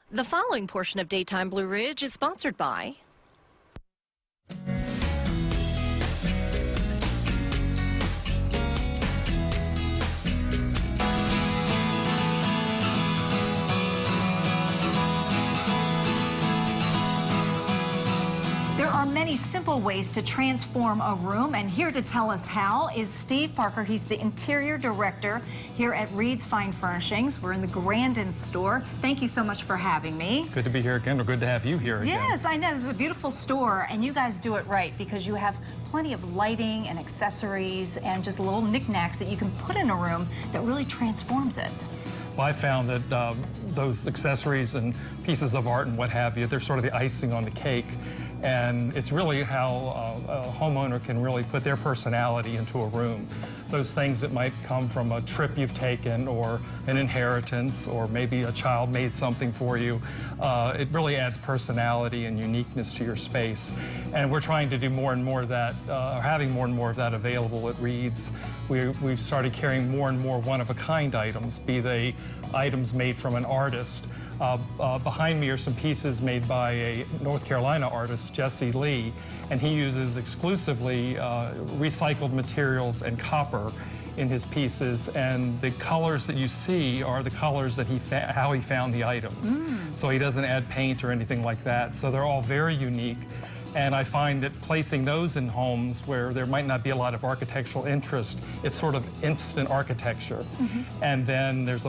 The following portion of Daytime Blue Ridge is sponsored by There are many simple ways to transform a room, and here to tell us how is Steve Parker. He's the interior director here at Reid's Fine Furnishings. We're in the Grandin store. Thank you so much for having me. Good to be here again, or good to have you here again. Yes, I know. This is a beautiful store, and you guys do it right because you have plenty of lighting and accessories and just little knickknacks that you can put in a room that really transforms it. Well, I found that those accessories and pieces of art and what have you, they're sort of the icing on the cake. And it's really how a homeowner can really put their personality into a room. Those things that might come from a trip you've taken or an inheritance or maybe a child made something for you. It really adds personality and uniqueness to your space. And we're trying to do more and more of that, or having more and more of that available at Reid's. We've started carrying more and more one-of-a-kind items, be they items made from an artist. Behind me are some pieces made by a North Carolina artist, Jesse Lee, and he uses exclusively recycled materials and copper in his pieces, and the colors that you see are the colors that how he found the items. So he doesn't add paint or anything like that, so they're all very unique. And I find that placing those in homes where there might not be a lot of architectural interest, it's sort of instant architecture. And then there's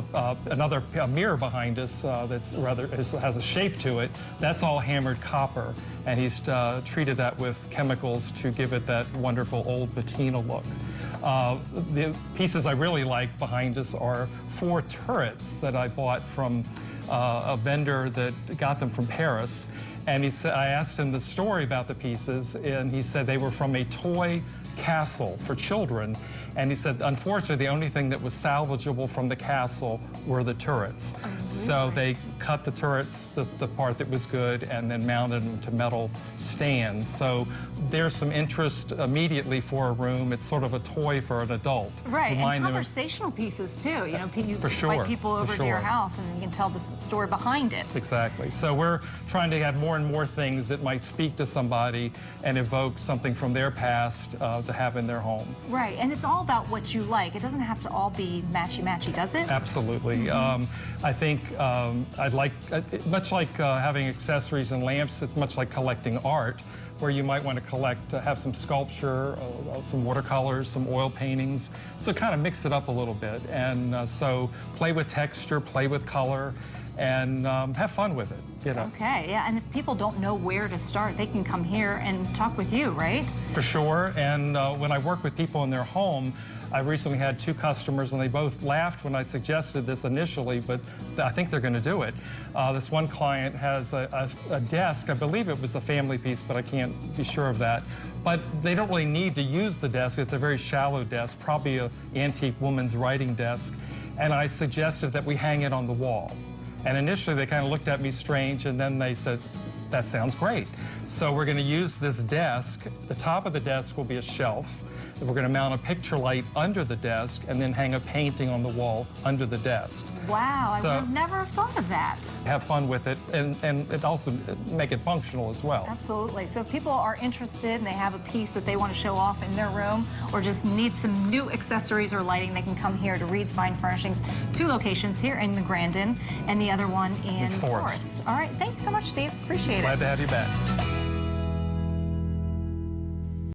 another mirror behind us that's has a shape to it. That's all hammered copper, and he's treated that with chemicals to give it that wonderful old patina look. The pieces I really like behind us are 4 turrets that I bought from a vendor that got them from Paris. And he said, I asked him the story about the pieces, and he said they were from a toy castle for children. And he said, unfortunately, the only thing that was salvageable from the castle were the turrets. Oh, really? So they cut the turrets, the part that was good, and then mounted them to metal stands. So there's some interest immediately for a room. It's sort of a toy for an adult. Right, and conversational pieces, too. You know, you invite people over to your house, and you can tell the story behind it. Exactly. So we're trying to have more and more things that might speak to somebody and evoke something from their past to have in their home. Right, and it's all about what you like. It doesn't have to all be matchy-matchy, does it? Absolutely. I think I'd like, much like having accessories and lamps, it's much like collecting art, where you might want to collect, have some sculpture, some watercolors, some oil paintings. So kind of mix it up a little bit. And so play with texture, play with color, and have fun with it. You know. Okay, yeah, and if people don't know where to start, they can come here and talk with you, right? For sure, and when I work with people in their home, I recently had 2 customers, and they both laughed when I suggested this initially, but I think they're going to do it. This one client has a desk. I believe it was a family piece, but I can't be sure of that. But they don't really need to use the desk. It's a very shallow desk, probably an antique woman's writing desk, and I suggested that we hang it on the wall. And initially, they kind of looked at me strange, and then they said, that sounds great. So we're going to use this desk. The top of the desk will be a shelf. We're going to mount a picture light under the desk and then hang a painting on the wall under the desk. Wow, so, I've never thought of that. Have fun with it, and it also make it functional as well. Absolutely. So if people are interested and they have a piece that they want to show off in their room or just need some new accessories or lighting, they can come here to Reid's Fine Furnishings. 2 locations here in the Grandin and the other one in Forest. All right, thank you so much, Steve. Appreciate it. Glad to have you back.